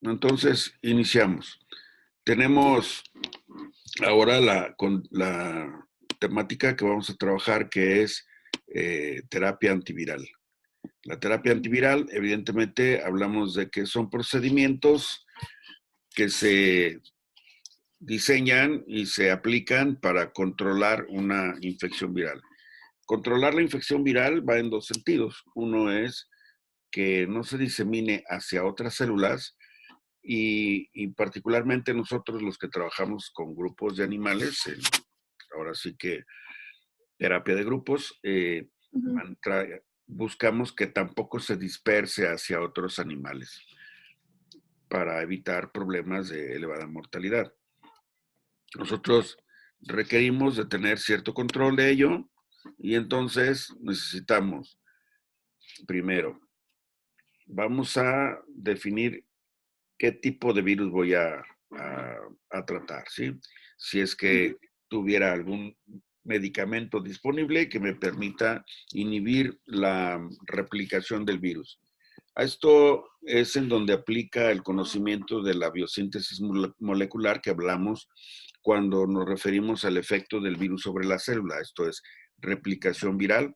Entonces, iniciamos. Tenemos ahora la temática que vamos a trabajar, que es terapia antiviral. La terapia antiviral, evidentemente, hablamos de que son procedimientos que se diseñan y se aplican para controlar una infección viral. Controlar la infección viral va en dos sentidos. Uno es que no se disemine hacia otras células y particularmente nosotros los que trabajamos con grupos de animales, ahora sí que terapia de grupos, Ujú. buscamos que tampoco se disperse hacia otros animales para evitar problemas de elevada mortalidad. Nosotros requerimos de tener cierto control de ello y entonces necesitamos, primero, vamos a definir qué tipo de virus voy a tratar, ¿sí? Si es que Ujú. tuviera algún medicamento disponible que me permita inhibir la replicación del virus. A esto es en donde aplica el conocimiento de la biosíntesis molecular que hablamos cuando nos referimos al efecto del virus sobre la célula. Esto es replicación viral, Ujú.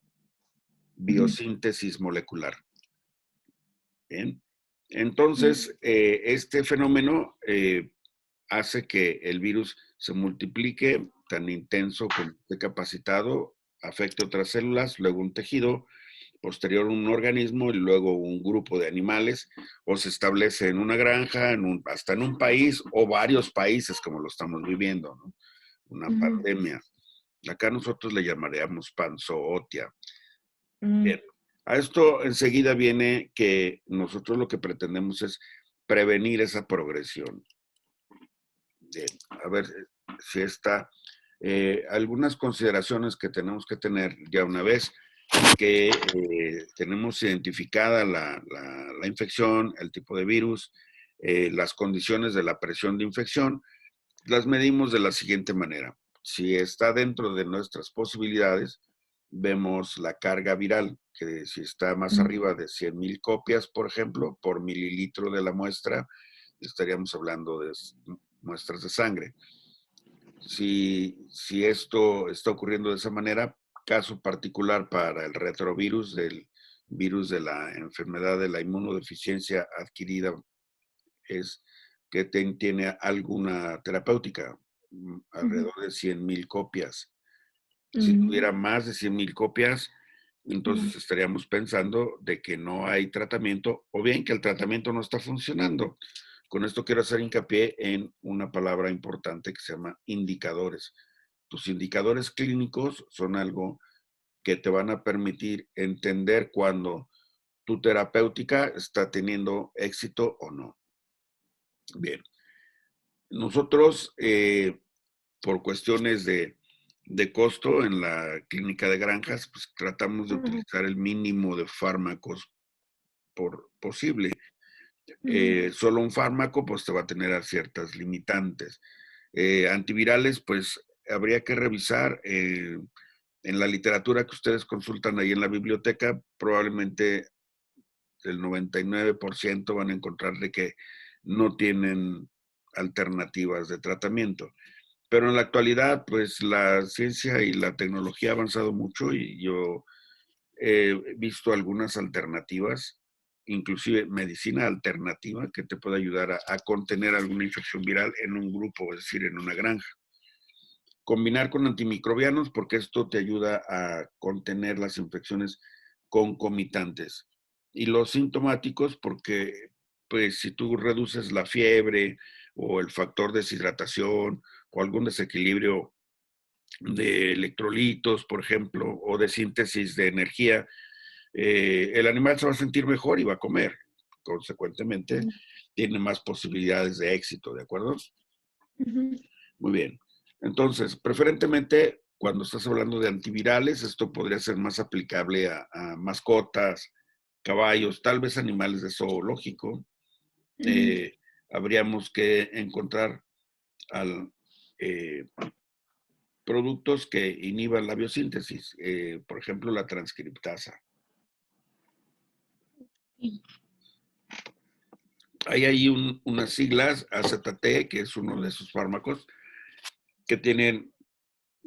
biosíntesis molecular. ¿Bien? Mm. Entonces, este fenómeno hace que el virus se multiplique tan intenso como esté capacitado, afecte otras células, luego un tejido, posterior un organismo y luego un grupo de animales, o se establece en una granja, hasta en un país o varios países como lo estamos viviendo, ¿no? Una Ujú. pandemia. Acá nosotros le llamaríamos panzootia. Mm. Bien, a esto enseguida viene que nosotros lo que pretendemos es prevenir esa progresión. Bien, a ver si está. Algunas consideraciones que tenemos que tener ya una vez que tenemos identificada la infección, el tipo de virus, las condiciones de la presión de infección, las medimos de la siguiente manera. Si está dentro de nuestras posibilidades, vemos la carga viral, que si está más Mm. arriba de 100,000 copias, por ejemplo, por mililitro de la muestra, estaríamos hablando de muestras de sangre. Si esto está ocurriendo de esa manera, caso particular para el retrovirus, del virus de la enfermedad de la inmunodeficiencia adquirida, es que tiene alguna terapéutica, Ujú. alrededor de 100,000 copias. Si Mm. tuviera más de 100,000 copias, Mm. entonces estaríamos pensando de que no hay tratamiento o bien que el tratamiento no está funcionando. Con esto quiero hacer hincapié en una palabra importante que se llama indicadores. Tus indicadores clínicos son algo que te van a permitir entender cuando tu terapéutica está teniendo éxito o no. Bien, nosotros por cuestiones de costo en la clínica de granjas, pues tratamos de Ujú. utilizar el mínimo de fármacos posible. Ujú. Solo un fármaco pues te va a tener a ciertas limitantes. Antivirales, pues habría que revisar en la literatura que ustedes consultan ahí en la biblioteca, probablemente el 99% van a encontrar de que no tienen alternativas de tratamiento. Pero en la actualidad, pues la ciencia y la tecnología ha avanzado mucho y yo he visto algunas alternativas, inclusive medicina alternativa, que te puede ayudar a contener alguna infección viral en un grupo, es decir, en una granja. Combinar con antimicrobianos porque esto te ayuda a contener las infecciones concomitantes. Y los sintomáticos porque, pues, si tú reduces la fiebre o el factor deshidratación o algún desequilibrio de electrolitos, por ejemplo, o de síntesis de energía, el animal se va a sentir mejor y va a comer. Consecuentemente, Mm. tiene más posibilidades de éxito, ¿de acuerdo? Ujú. Muy bien. Entonces, preferentemente, cuando estás hablando de antivirales, esto podría ser más aplicable a mascotas, caballos, tal vez animales de zoológico. Ujú. Eh, Habríamos que encontrar al, eh, productos que inhiban la biosíntesis, por ejemplo, la transcriptasa. Hay ahí unas siglas, AZT, que es uno de esos fármacos, que tienen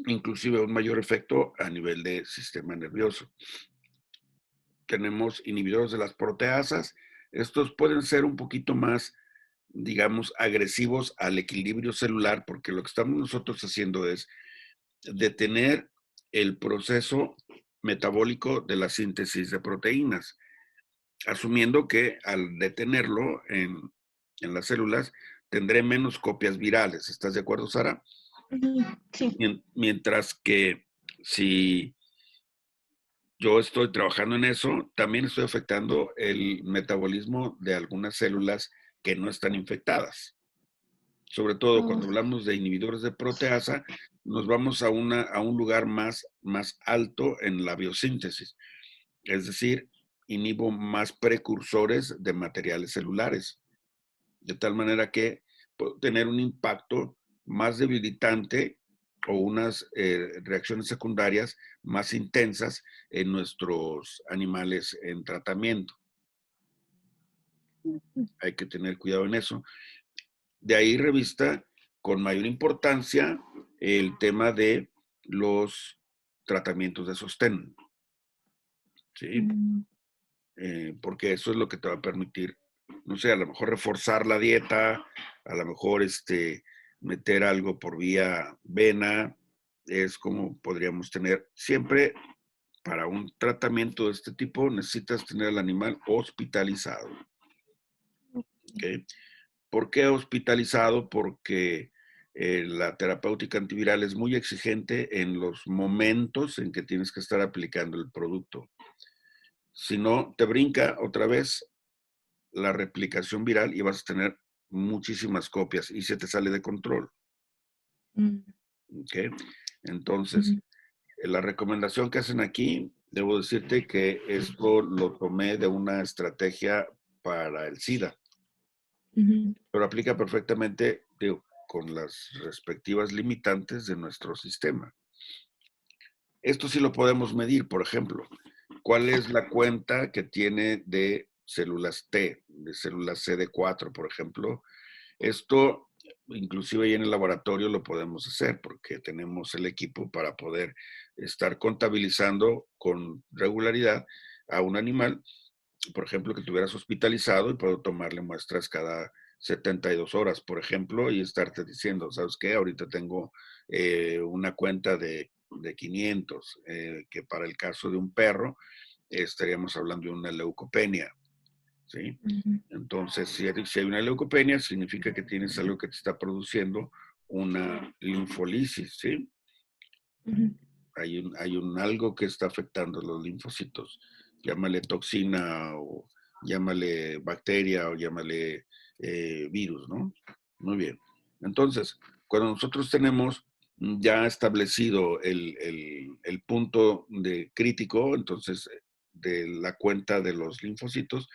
inclusive un mayor efecto a nivel de sistema nervioso. Tenemos inhibidores de las proteasas. Estos pueden ser un poquito más, digamos, agresivos al equilibrio celular, porque lo que estamos nosotros haciendo es detener el proceso metabólico de la síntesis de proteínas, asumiendo que al detenerlo en las células tendré menos copias virales. ¿Estás de acuerdo, Sara? Sí. Mientras que si yo estoy trabajando en eso, también estoy afectando el metabolismo de algunas células que no están infectadas. Sobre todo Oh, cuando hablamos de inhibidores de proteasa, nos vamos a un lugar más alto en la biosíntesis. Es decir, inhibo más precursores de materiales celulares, de tal manera que puedo tener un impacto más debilitante o unas reacciones secundarias más intensas en nuestros animales en tratamiento. Hay que tener cuidado en eso. De ahí revista con mayor importancia el tema de los tratamientos de sostén, ¿sí? Porque eso es lo que te va a permitir, no sé, a lo mejor reforzar la dieta, a lo mejor meter algo por vía vena, es como podríamos tener. Siempre para un tratamiento de este tipo necesitas tener al animal hospitalizado. ¿Okay? ¿Por qué hospitalizado? Porque la terapéutica antiviral es muy exigente en los momentos en que tienes que estar aplicando el producto. Si no, te brinca otra vez la replicación viral y vas a tener muchísimas copias y se te sale de control. ¿Okay? Entonces, la recomendación que hacen aquí, debo decirte que esto lo tomé de una estrategia para el SIDA, pero aplica perfectamente, digo, con las respectivas limitantes de nuestro sistema. Esto sí lo podemos medir, por ejemplo. ¿Cuál es la cuenta que tiene de células T, de células CD4, por ejemplo? Esto, inclusive ahí en el laboratorio lo podemos hacer porque tenemos el equipo para poder estar contabilizando con regularidad a un animal, por ejemplo, que tuvieras hospitalizado y puedo tomarle muestras cada 72 horas, por ejemplo, y estarte diciendo, ¿sabes qué? Ahorita tengo una cuenta de 500, que para el caso de un perro estaríamos hablando de una leucopenia, ¿sí? Entonces, si hay una leucopenia, significa que tienes algo que te está produciendo una linfolisis, ¿sí? Hay un algo que está afectando los linfocitos. Llámale toxina o llámale bacteria o llámale virus, ¿no? Muy bien. Entonces, cuando nosotros tenemos ya establecido el punto de crítico, entonces, de la cuenta de los linfocitos,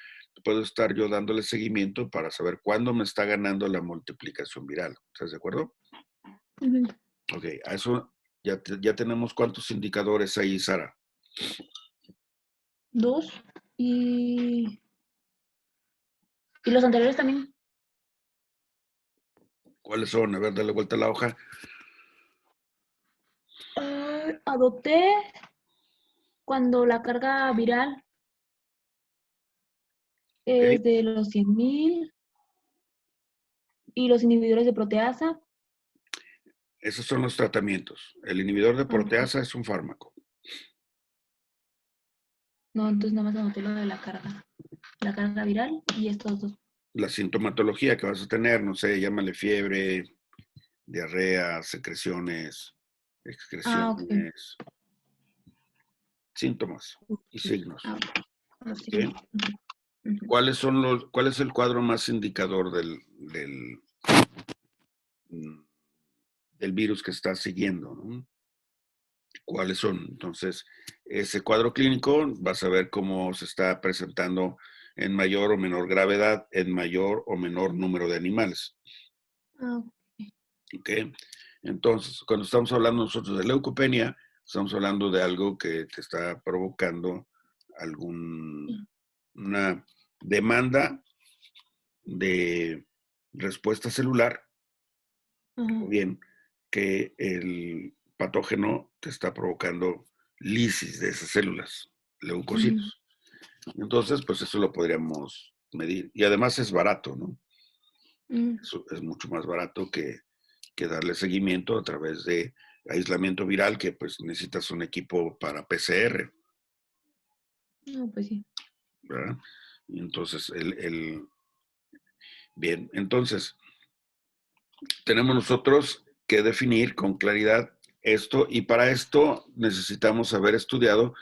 puedo estar yo dándole seguimiento para saber cuándo me está ganando la multiplicación viral. ¿Estás de acuerdo? Ok, a eso ya tenemos cuántos indicadores ahí, Sara. 2 y los anteriores también. ¿Cuáles son? A ver, dale vuelta a la hoja. Adopté cuando la carga viral Okay. es de los 100,000 y los inhibidores de proteasa. Esos son los tratamientos. El inhibidor de proteasa es un fármaco. No, entonces nada más anoté lo de la carga viral y estos dos. La sintomatología que vas a tener, no sé, llámale fiebre, diarrea, secreciones, Ok. excreciones, síntomas y signos. ¿Okay? ¿Cuál es el cuadro más indicador del virus que está siguiendo, ¿no? ¿Cuáles son? Entonces, ese cuadro clínico vas a ver cómo se está presentando en mayor o menor gravedad, en mayor o menor número de animales. ¿Ok? Entonces, cuando estamos hablando nosotros de leucopenia, estamos hablando de algo que te está provocando una demanda de respuesta celular, Ajá. o bien que el patógeno te está provocando lisis de esas células, Ujú. leucocitos. Entonces, pues eso lo podríamos medir. Y además es barato, ¿no? Ujú. Eso es mucho más barato que darle seguimiento a través de aislamiento viral, que pues necesitas un equipo para PCR, No, pues sí. ¿verdad? Y entonces, bien, entonces, tenemos nosotros que definir con claridad esto y para esto necesitamos haber estudiado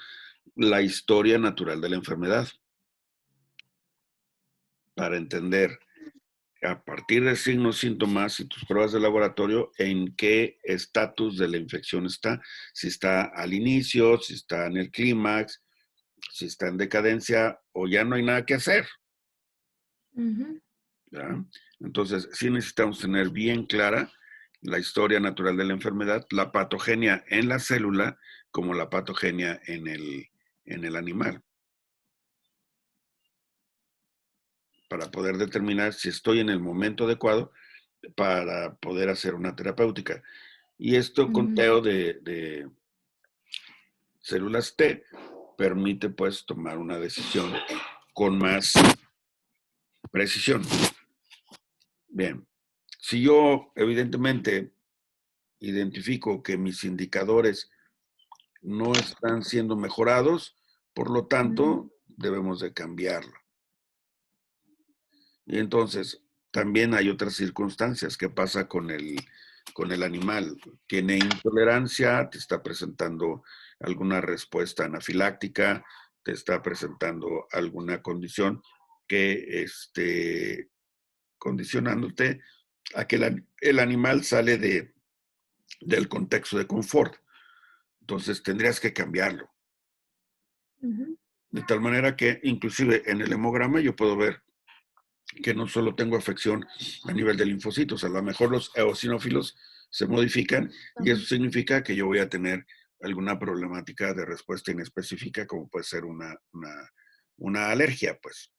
la historia natural de la enfermedad para entender a partir de signos, síntomas y tus pruebas de laboratorio en qué estatus de la infección está, si está al inicio, si está en el clímax, si está en decadencia o ya no hay nada que hacer. Ujú. ¿Ya? Entonces, sí necesitamos tener bien clara la historia natural de la enfermedad, la patogenia en la célula como la patogenia en el animal, para poder determinar si estoy en el momento adecuado para poder hacer una terapéutica. Y esto Ujú. conteo de células T permite pues tomar una decisión con más precisión. Bien, si yo evidentemente identifico que mis indicadores no están siendo mejorados, por lo Ujú. tanto, debemos de cambiarlo. Y entonces, también hay otras circunstancias. ¿Qué pasa con el animal? Tiene intolerancia, te está presentando alguna respuesta anafiláctica, te está presentando alguna condición que esté condicionándote a que el animal sale del contexto de confort. Entonces, tendrías que cambiarlo. Ujú. De tal manera que inclusive en el hemograma yo puedo ver que no solo tengo afección a nivel de linfocitos, a lo mejor los eosinófilos se modifican y Ajá. eso significa que yo voy a tener alguna problemática de respuesta inespecífica, como puede ser una alergia, pues.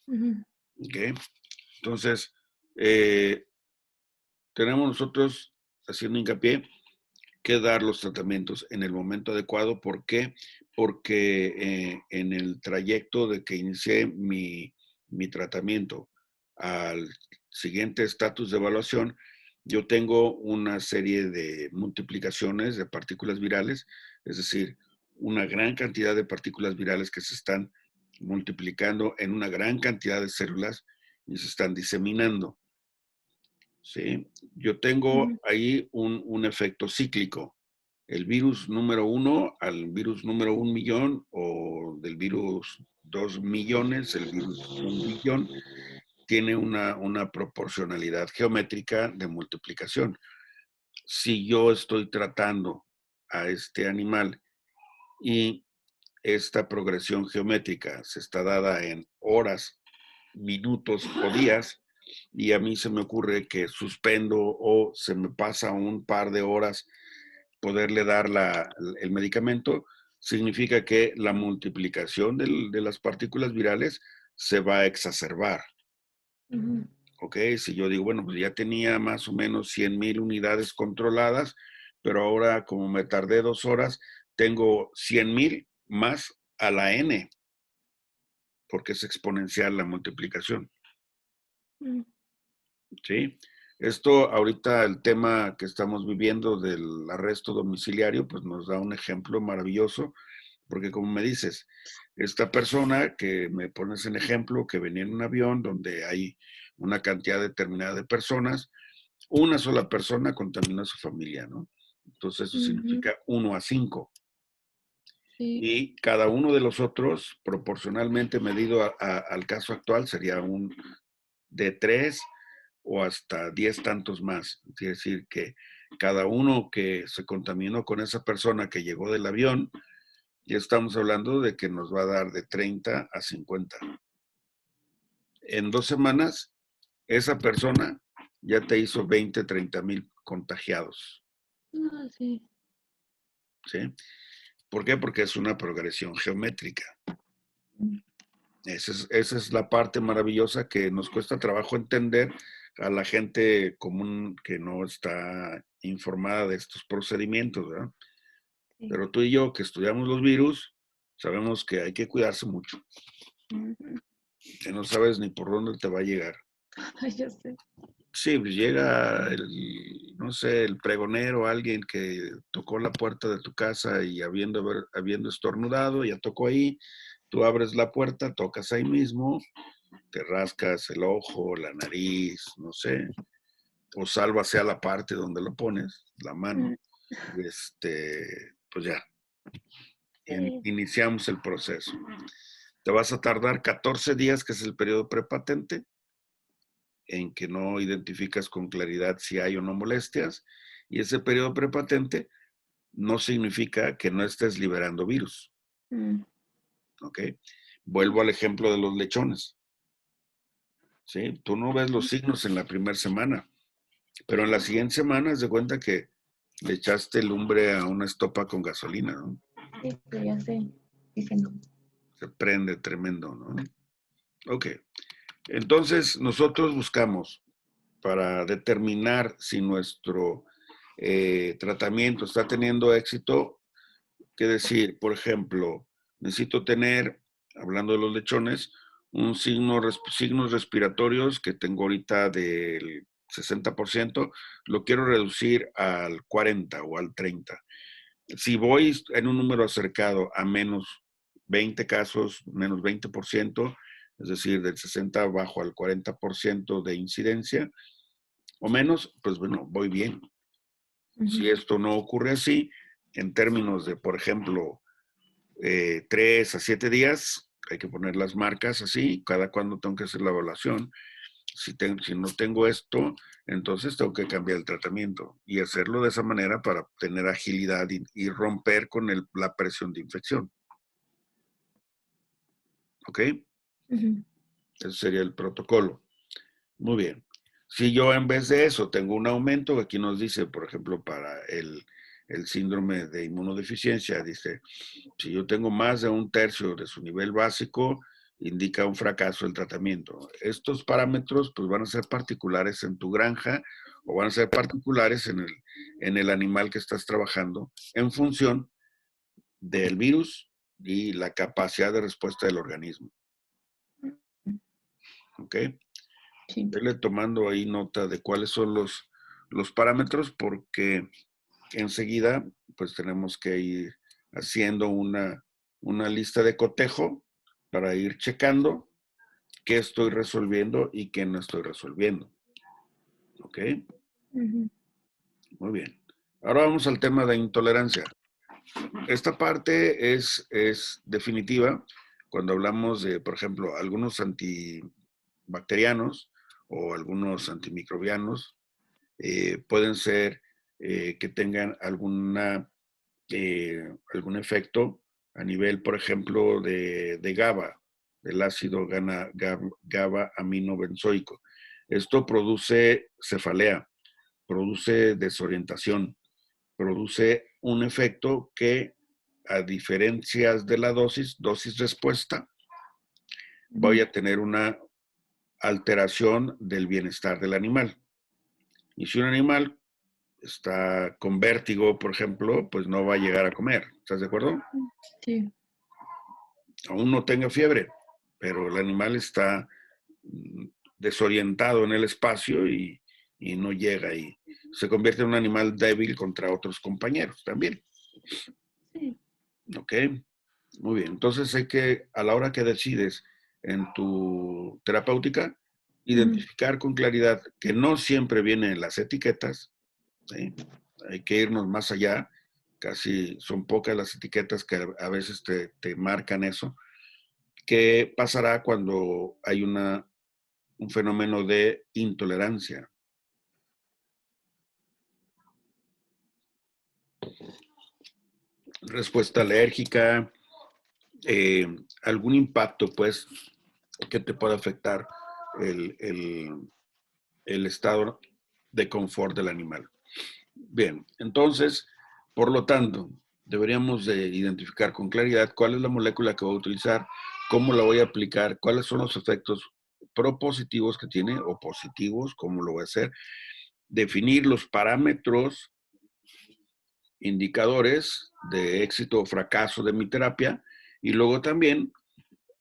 Ujú. ¿Okay? Entonces, eh, tenemos nosotros, haciendo hincapié, que dar los tratamientos en el momento adecuado. ¿Por qué? Porque en el trayecto de que inicié mi tratamiento al siguiente estatus de evaluación, yo tengo una serie de multiplicaciones de partículas virales, es decir, una gran cantidad de partículas virales que se están multiplicando en una gran cantidad de células y se están diseminando. ¿Sí? Yo tengo Ujú. ahí un efecto cíclico. El virus número 1 al virus número 1 millón o del virus 2 millones, el virus 1 billón, tiene una proporcionalidad geométrica de multiplicación. Si yo estoy tratando a este animal y esta progresión geométrica se está dada en horas, minutos o días, y a mí se me ocurre que suspendo o se me pasa un par de horas poderle dar el medicamento, significa que la multiplicación de las partículas virales se va a exacerbar. Ujú. ¿Ok? Si yo digo, bueno, pues ya tenía más o menos 100,000 unidades controladas, pero ahora como me tardé 2 horas, tengo 100,000 más a la n, porque es exponencial la multiplicación. Ujú. ¿Sí? Esto ahorita, el tema que estamos viviendo del arresto domiciliario, pues nos da un ejemplo maravilloso, porque como me dices, esta persona que me pones en ejemplo, que venía en un avión donde hay una cantidad determinada de personas, una sola persona contamina a su familia, ¿no? Entonces eso Ujú. significa 1 a 5. Sí. Y cada uno de los otros, proporcionalmente medido al caso actual, sería un de 3 o hasta 10 tantos más. Quiere decir que cada uno que se contaminó con esa persona que llegó del avión, ya estamos hablando de que nos va a dar de 30 a 50. En 2 semanas, esa persona ya te hizo 20, 30,000 contagiados. Ah, sí. ¿Sí? ¿Por qué? Porque es una progresión geométrica. Mm. Esa es la parte maravillosa que nos cuesta trabajo entender a la gente común que no está informada de estos procedimientos, ¿verdad? Sí. Pero tú y yo, que estudiamos los virus, sabemos que hay que cuidarse mucho, Ujú. que no sabes ni por dónde te va a llegar. Ay, yo sé. Sí, pues llega el, no sé, el pregonero, alguien que tocó la puerta de tu casa y habiendo estornudado, ya tocó ahí, tú abres la puerta, tocas ahí mismo, te rascas el ojo, la nariz, no sé, o sálvase a la parte donde lo pones, la mano, Mm, y pues ya, sí. iniciamos el proceso. Te vas a tardar 14 días, que es el periodo prepatente, en que no identificas con claridad si hay o no molestias, y ese periodo prepatente no significa que no estés liberando virus, Mm, ¿ok? Vuelvo al ejemplo de los lechones, ¿sí? Tú no ves los signos en la primera semana, pero en la siguiente semana haz de cuenta que le echaste lumbre a una estopa con gasolina, ¿no? sí, pero ya sé. Dicen, Se prende tremendo, ¿no? Ok. Entonces, nosotros buscamos para determinar si nuestro tratamiento está teniendo éxito, que decir, por ejemplo, necesito tener, hablando de los lechones, signos respiratorios que tengo ahorita del 60%, lo quiero reducir al 40 o al 30. Si voy en un número acercado a menos 20 casos, menos 20%, es decir, del 60 bajo al 40% de incidencia o menos, pues bueno, voy bien. Si esto no ocurre así, en términos de, por ejemplo, 3 a 7 días, hay que poner las marcas así, cada cuando tengo que hacer la evaluación. Si no tengo esto, entonces tengo que cambiar el tratamiento y hacerlo de esa manera para tener agilidad y romper con la presión de infección. ¿Ok? ujú, Ese sería el protocolo. Muy bien. Si yo en vez de eso tengo un aumento, aquí nos dice, por ejemplo, para el síndrome de inmunodeficiencia, dice, si yo tengo más de un tercio de su nivel básico, indica un fracaso del tratamiento. Estos parámetros pues van a ser particulares en tu granja o van a ser particulares en el animal que estás trabajando en función del virus y la capacidad de respuesta del organismo. ¿Ok? sí. Vele tomando ahí nota de cuáles son los parámetros porque enseguida pues tenemos que ir haciendo una lista de cotejo para ir checando qué estoy resolviendo y qué no estoy resolviendo. ¿Ok? Ujú, Muy bien. Ahora vamos al tema de intolerancia. Esta parte es definitiva cuando hablamos de, por ejemplo, algunos antibacterianos o algunos antimicrobianos. Pueden ser que tengan algún efecto a nivel, por ejemplo, de GABA, del ácido GABA aminobenzoico. Esto produce cefalea, produce desorientación, produce un efecto que, a diferencias de la dosis respuesta, voy ujú, a tener una alteración del bienestar del animal. Y si un animal está con vértigo, por ejemplo, pues no va a llegar a comer. ¿Estás de acuerdo? sí. Aún no tenga fiebre, pero el animal está desorientado en el espacio y no llega y se convierte en un animal débil contra otros compañeros también. Sí. ¿Ok? Muy bien. Entonces hay que, a la hora que decides en tu terapéutica, Ujú, identificar con claridad que no siempre vienen las etiquetas, ¿sí? Hay que irnos más allá. Casi son pocas las etiquetas que a veces te marcan eso. ¿Qué pasará cuando hay un fenómeno de intolerancia? Respuesta alérgica, eh, algún impacto, pues, que te pueda afectar el, el, el estado de confort del animal. Bien, entonces, por lo tanto, deberíamos de identificar con claridad cuál es la molécula que voy a utilizar cómo la voy a aplicar, cuáles son los efectos propositivos que tiene o positivos, cómo lo voy a hacer, definir los parámetros indicadores de éxito o fracaso de mi terapia y luego también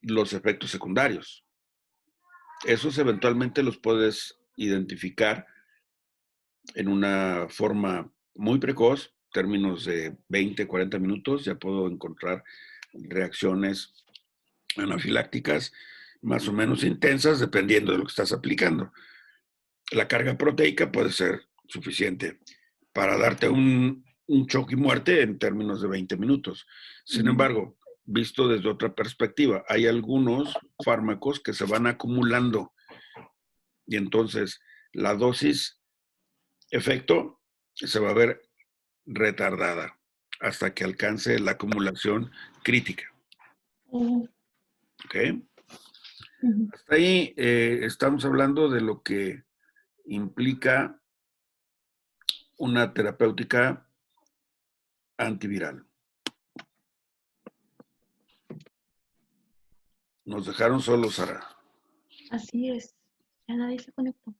los efectos secundarios. Esos eventualmente los puedes identificar en una forma muy precoz, términos de 20, 40 minutos, ya puedo encontrar reacciones anafilácticas más o menos intensas dependiendo de lo que estás aplicando. La carga proteica puede ser suficiente para darte un choque y muerte en términos de 20 minutos. Sin embargo, visto desde otra perspectiva, hay algunos fármacos que se van acumulando y entonces la dosis efecto se va a ver retardada hasta que alcance la acumulación crítica. ¿Ok? Hasta ahí estamos hablando de lo que implica una terapéutica antiviral. Nos dejaron solos, Sara. Así es. Ya nadie se conectó.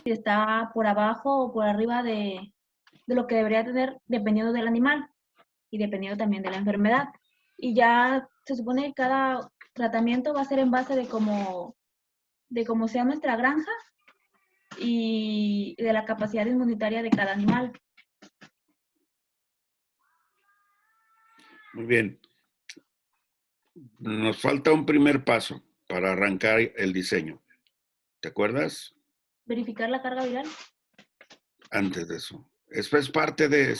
Si está por abajo o por arriba de lo que debería tener dependiendo del animal y dependiendo también de la enfermedad. Y ya se supone que cada tratamiento va a ser en base de cómo sea nuestra granja y de la capacidad inmunitaria de cada animal. Muy bien. Nos falta un primer paso para arrancar el diseño. ¿Te acuerdas? Verificar la carga viral. Antes de eso. Eso es parte de.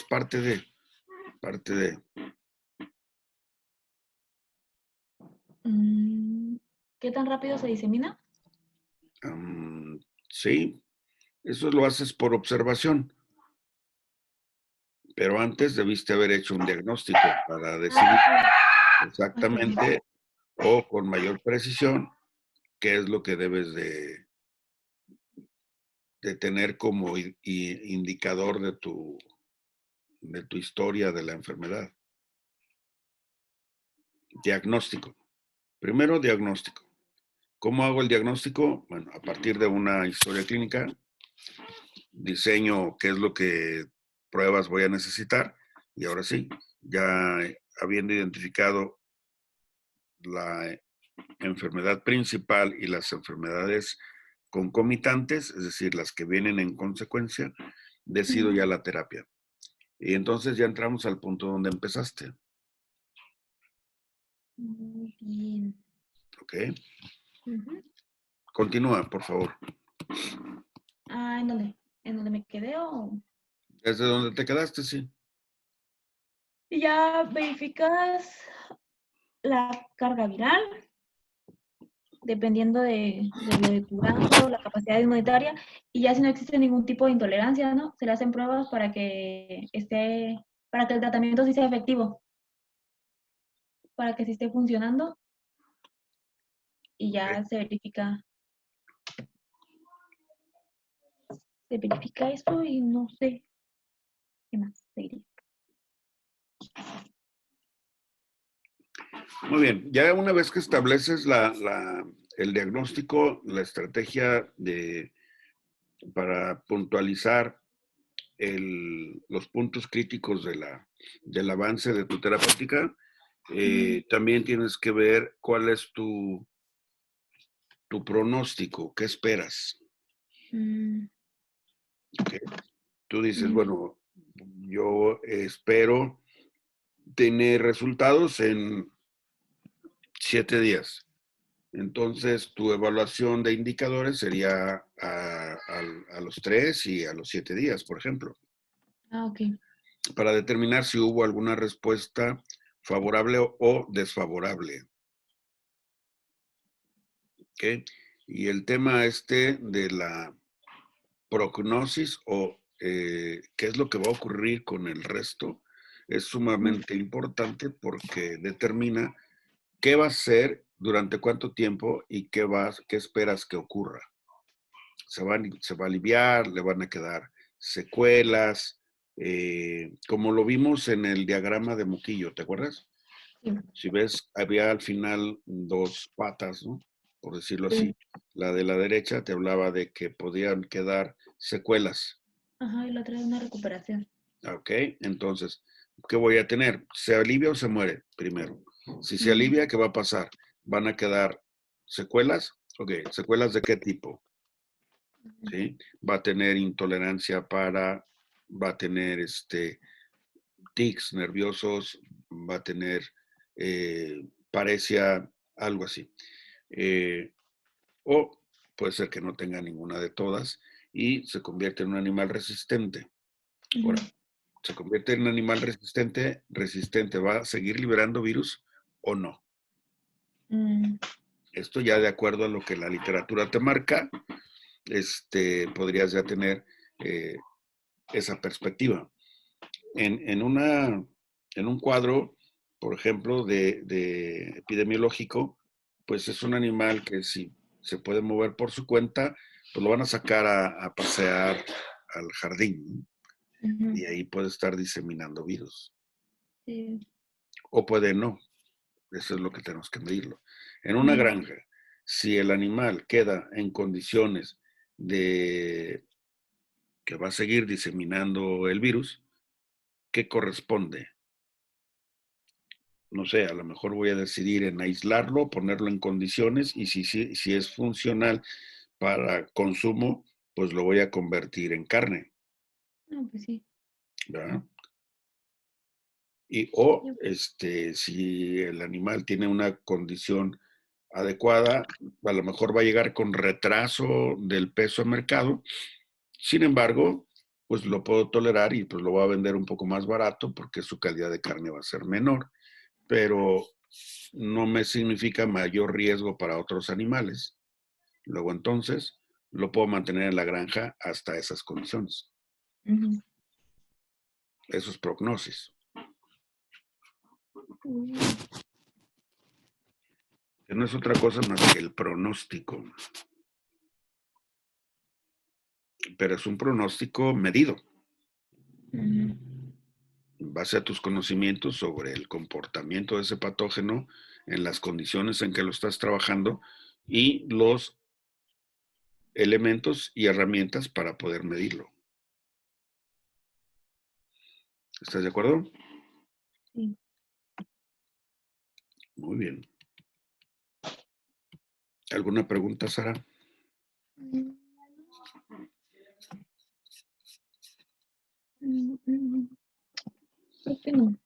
¿Qué tan rápido se disemina? Sí, eso lo haces por observación. Pero antes debiste haber hecho un diagnóstico para decidir exactamente o con mayor precisión qué es lo que debes de tener como indicador de tu historia de la enfermedad. Diagnóstico. Primero, diagnóstico. ¿Cómo hago el diagnóstico? Bueno, a partir de una historia clínica, diseño qué es lo que pruebas voy a necesitar y ahora sí, ya habiendo identificado la enfermedad principal y las enfermedades concomitantes, es decir, las que vienen en consecuencia, decido ya la terapia. Y entonces ya entramos al punto donde empezaste. Muy bien. ¿Ok? Continúa, por favor. ¿En dónde? ¿En dónde me quedé o...? Desde donde te quedaste, sí. Y ya verificas la carga viral, dependiendo de lo de tu granja o la capacidad inmunitaria, y ya si no existe ningún tipo de intolerancia, ¿no? Se le hacen pruebas para que el tratamiento sí sea efectivo, para que sí esté funcionando, y ya se verifica eso y no sé qué más seguiría. Muy bien, ya una vez que estableces el diagnóstico, la estrategia para puntualizar los puntos críticos del avance de tu terapéutica, también tienes que ver cuál es tu pronóstico, qué esperas. Okay. Tú dices, bueno, yo espero tener resultados en 7 días. Entonces, tu evaluación de indicadores sería a los 3 y a los 7 días, por ejemplo. Ok. Para determinar si hubo alguna respuesta favorable o desfavorable. ¿Okay? Y el tema de la prognosis o qué es lo que va a ocurrir con el resto es sumamente importante porque determina qué va a ser, durante cuánto tiempo y qué esperas que ocurra. Se va a aliviar, le van a quedar secuelas, como lo vimos en el diagrama de Muquillo, ¿te acuerdas? Sí. Si ves, había al final dos patas, ¿no? Por decirlo Sí. así. La de la derecha te hablaba de que podían quedar secuelas. Ajá, y la otra es una recuperación. ¿Ok? Entonces, ¿qué voy a tener? ¿Se alivia o se muere primero? Si se Ujú. alivia, ¿qué va a pasar? ¿Van a quedar secuelas? Ok, ¿secuelas de qué tipo? ¿Sí? Va a tener intolerancia va a tener tics nerviosos, va a tener parecia, algo así. O puede ser que no tenga ninguna de todas y se convierte en un animal resistente. Ujú. Ahora, se convierte en un animal resistente, ¿va a seguir liberando virus o no? Mm, Esto ya de acuerdo a lo que la literatura te marca, podrías ya tener eh, esa perspectiva. En un cuadro, por ejemplo, de epidemiológico, pues es un animal que si se puede mover por su cuenta, pues lo van a sacar a pasear al jardín, ¿no? ujú. Y ahí puede estar diseminando virus. Sí. O puede no. Eso es lo que tenemos que medirlo. En una Ujú. granja, si el animal queda en condiciones de que va a seguir diseminando el virus, ¿qué corresponde? No sé, a lo mejor voy a decidir en aislarlo, ponerlo en condiciones y si es funcional para consumo, pues lo voy a convertir en carne, No, pues sí. ¿verdad? Sí. Si el animal tiene una condición adecuada, a lo mejor va a llegar con retraso del peso a mercado. Sin embargo, pues lo puedo tolerar y pues lo voy a vender un poco más barato porque su calidad de carne va a ser menor, pero no me significa mayor riesgo para otros animales. Luego entonces lo puedo mantener en la granja hasta esas condiciones. Ujú. Eso es prognosis, Mm, que no es otra cosa más que el pronóstico, pero es un pronóstico medido ujú. en base a tus conocimientos sobre el comportamiento de ese patógeno en las condiciones en que lo estás trabajando y los elementos y herramientas para poder medirlo. ¿Estás de acuerdo? Sí. Muy bien. ¿Alguna pregunta, Sara? Mm, mm, mm, creo que no.